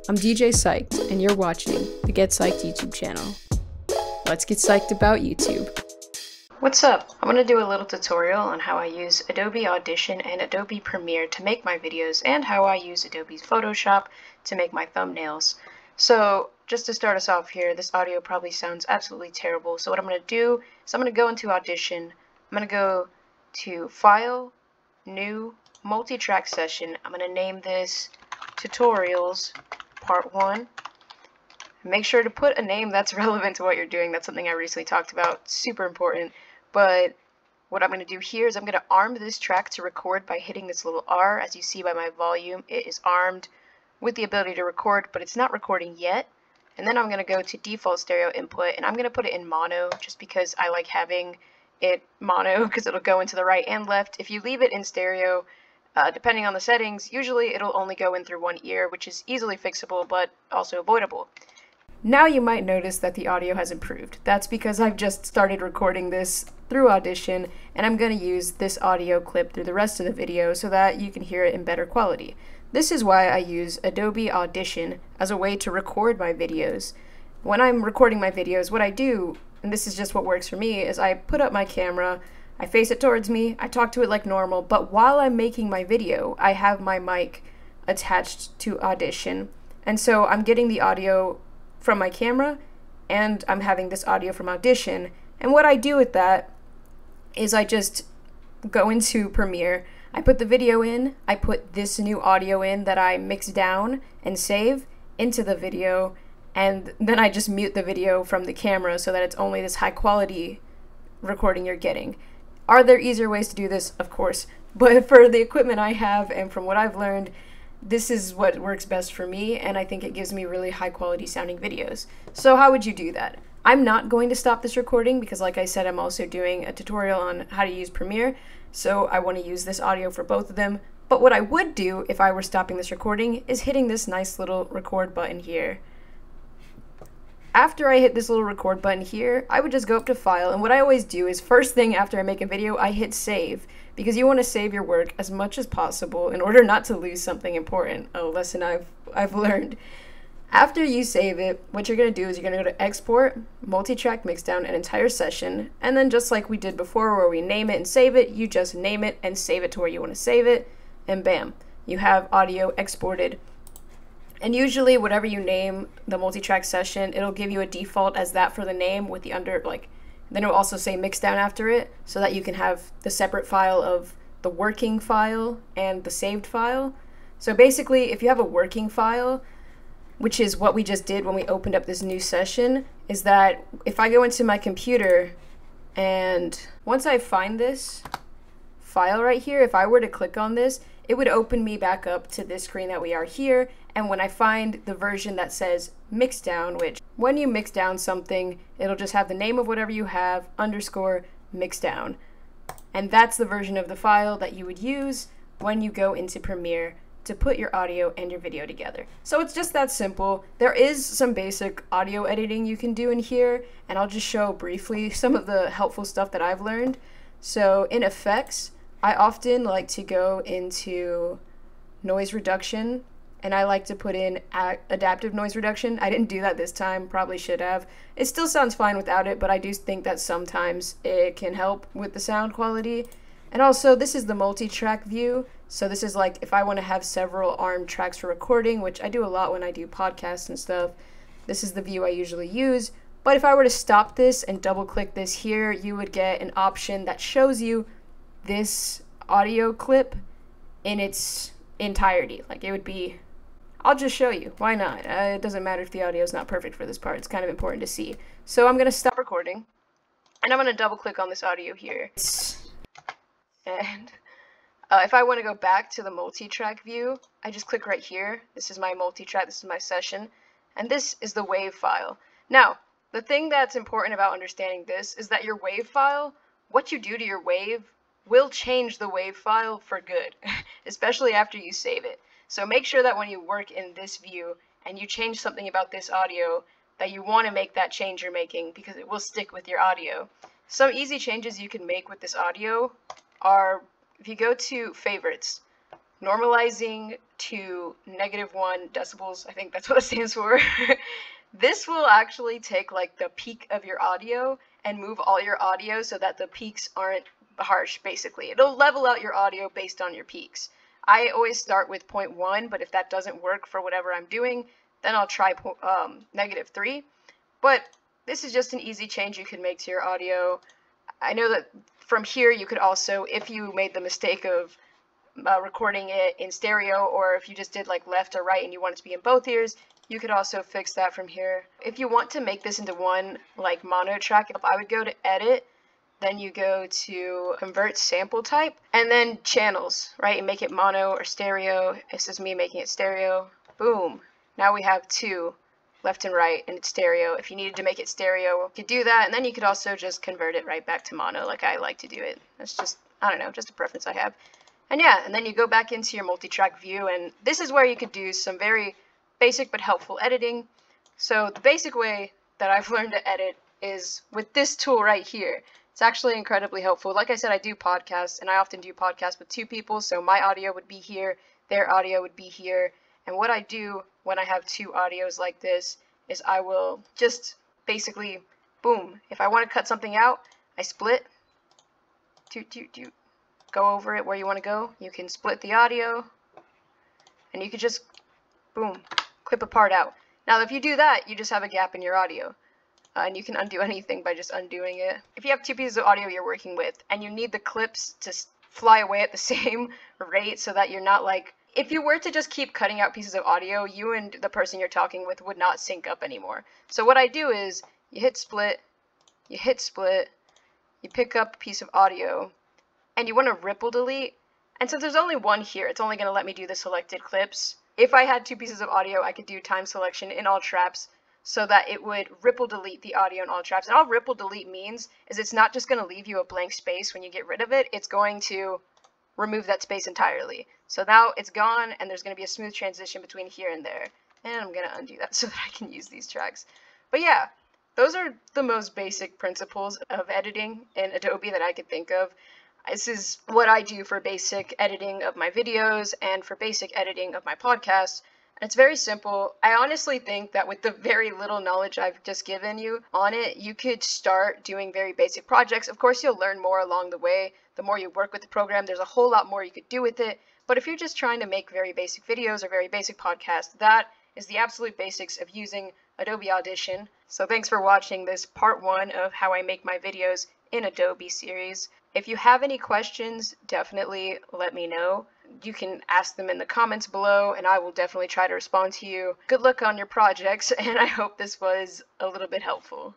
I'm DJ Psyched, and you're watching the Get Psyched YouTube channel. Let's get psyched about YouTube. What's up? I'm going to do a little tutorial on how I use Adobe Audition and Adobe Premiere to make my videos, and how I use Adobe's Photoshop to make my thumbnails. So, just to start us off here, this audio probably sounds absolutely terrible, so what I'm going to do is I'm going to go into Audition. I'm going to go to File, New, Multi-Track Session. I'm going to name this Tutorials Part 1. Make sure to put a name that's relevant to what you're doing. That's something I recently talked about. Super important. But what I'm going to do here is I'm going to arm this track to record by hitting this little R. As you see by my volume, it is armed with the ability to record, but it's not recording yet. And then I'm going to go to default stereo input, and I'm going to put it in mono just because I like having it mono because it'll go into the right and left. If you leave it in stereo, depending on the settings, usually it'll only go in through one ear, which is easily fixable but also avoidable. Now you might notice that the audio has improved. That's because I've just started recording this through Audition, and I'm going to use this audio clip through the rest of the video so that you can hear it in better quality. This is why I use Adobe Audition as a way to record my videos. When I'm recording my videos, what I do, and this is just what works for me, is I put up my camera, I face it towards me, I talk to it like normal, but while I'm making my video, I have my mic attached to Audition. And so I'm getting the audio from my camera, and I'm having this audio from Audition. And what I do with that is I just go into Premiere, I put the video in, I put this new audio in that I mix down and save into the video, and then I just mute the video from the camera so that it's only this high quality recording you're getting. Are there easier ways to do this? Of course. But for the equipment I have and from what I've learned, this is what works best for me, and I think it gives me really high quality sounding videos. So how would you do that? I'm not going to stop this recording because, like I said, I'm also doing a tutorial on how to use Premiere, so I want to use this audio for both of them. But what I would do if I were stopping this recording is hitting this nice little record button here. After I hit this little record button here, I would just go up to File, and what I always do is first thing after I make a video, I hit Save, because you want to save your work as much as possible in order not to lose something important, a lesson I've learned. After you save it, what you're going to do is you're going to go to Export, Multi-Track Mixdown, an entire session, and then just like we did before where we name it and save it, you just name it and save it to where you want to save it, and bam, you have audio exported. And usually whatever you name the multi-track session, it'll give you a default as that for the name with the then it'll also say Mixdown after it so that you can have the separate file of the working file and the saved file. So basically, if you have a working file, which is what we just did when we opened up this new session, is that if I go into my computer and once I find this file right here, if I were to click on this, it would open me back up to this screen that we are here. And when I find the version that says Mixdown, which when you mix down something, it'll just have the name of whatever you have, _ Mixdown. And that's the version of the file that you would use when you go into Premiere to put your audio and your video together. So it's just that simple. There is some basic audio editing you can do in here, and I'll just show briefly some of the helpful stuff that I've learned. So in Effects, I often like to go into Noise Reduction, and I like to put in Adaptive Noise Reduction. I didn't do that this time, probably should have. It still sounds fine without it, but I do think that sometimes it can help with the sound quality. And also, this is the multi-track view. So this is like if I want to have several armed tracks for recording, which I do a lot when I do podcasts and stuff. This is the view I usually use. But if I were to stop this and double click this here, you would get an option that shows you this audio clip in its entirety. Like it would be, I'll just show you, why not? It doesn't matter if the audio is not perfect for this part, it's kind of important to see. So I'm going to stop recording, and I'm going to double click on this audio here. And if I want to go back to the multi-track view, I just click right here. This is my multi-track, this is my session, and this is the WAV file. Now, the thing that's important about understanding this is that your WAV file, what you do to your WAV will change the WAV file for good, especially after you save it. So make sure that when you work in this view and you change something about this audio, that you want to make that change you're making because it will stick with your audio. Some easy changes you can make with this audio are, if you go to Favorites, normalizing to -1 decibels. I think that's what it stands for. This will actually take like the peak of your audio and move all your audio so that the peaks aren't harsh, basically. It'll level out your audio based on your peaks. I always start with 0.1, but if that doesn't work for whatever I'm doing, then I'll try -3. But this is just an easy change you can make to your audio. I know that from here you could also, if you made the mistake of recording it in stereo, or if you just did like left or right and you want it to be in both ears, you could also fix that from here. If you want to make this into one like mono track, I would go to edit, then you go to convert sample type, and then channels, right? And make it mono or stereo. This is me making it stereo. Boom. Now we have 2 left and right, and it's stereo. If you needed to make it stereo, you could do that, and then you could also just convert it right back to mono like I like to do it. That's just, I don't know, just a preference I have. And yeah, and then you go back into your multi-track view, and this is where you could do some very basic but helpful editing. So the basic way that I've learned to edit is with this tool right here. It's actually incredibly helpful. Like I said, I do podcasts, and I often do podcasts with 2 people, so my audio would be here, their audio would be here. And what I do when I have 2 audios like this is I will just basically, boom, if I want to cut something out, I split, go over it where you want to go. You can split the audio, and you can just, boom, clip a part out. Now, if you do that, you just have a gap in your audio, and you can undo anything by just undoing it. If you have 2 pieces of audio you're working with, and you need the clips to fly away at the same rate so that you're not like, if you were to just keep cutting out pieces of audio, you and the person you're talking with would not sync up anymore. So what I do is, you hit split, you pick up a piece of audio, and you want to ripple delete. And since there's only one here, it's only going to let me do the selected clips. If I had 2 pieces of audio, I could do time selection in all traps so that it would ripple delete the audio in all traps. And all ripple delete means is it's not just going to leave you a blank space when you get rid of it. It's going to remove that space entirely. So now it's gone, and there's going to be a smooth transition between here and there. And I'm going to undo that so that I can use these tracks. But yeah, those are the most basic principles of editing in Adobe that I could think of. This is what I do for basic editing of my videos and for basic editing of my podcast. And it's very simple. I honestly think that with the very little knowledge I've just given you on it, you could start doing very basic projects. Of course, you'll learn more along the way. The more you work with the program, there's a whole lot more you could do with it. But if you're just trying to make very basic videos or very basic podcasts, that is the absolute basics of using Adobe Audition. So thanks for watching this part 1 of how I make my videos in Adobe series. If you have any questions, definitely let me know. You can ask them in the comments below, and I will definitely try to respond to you. Good luck on your projects, and I hope this was a little bit helpful.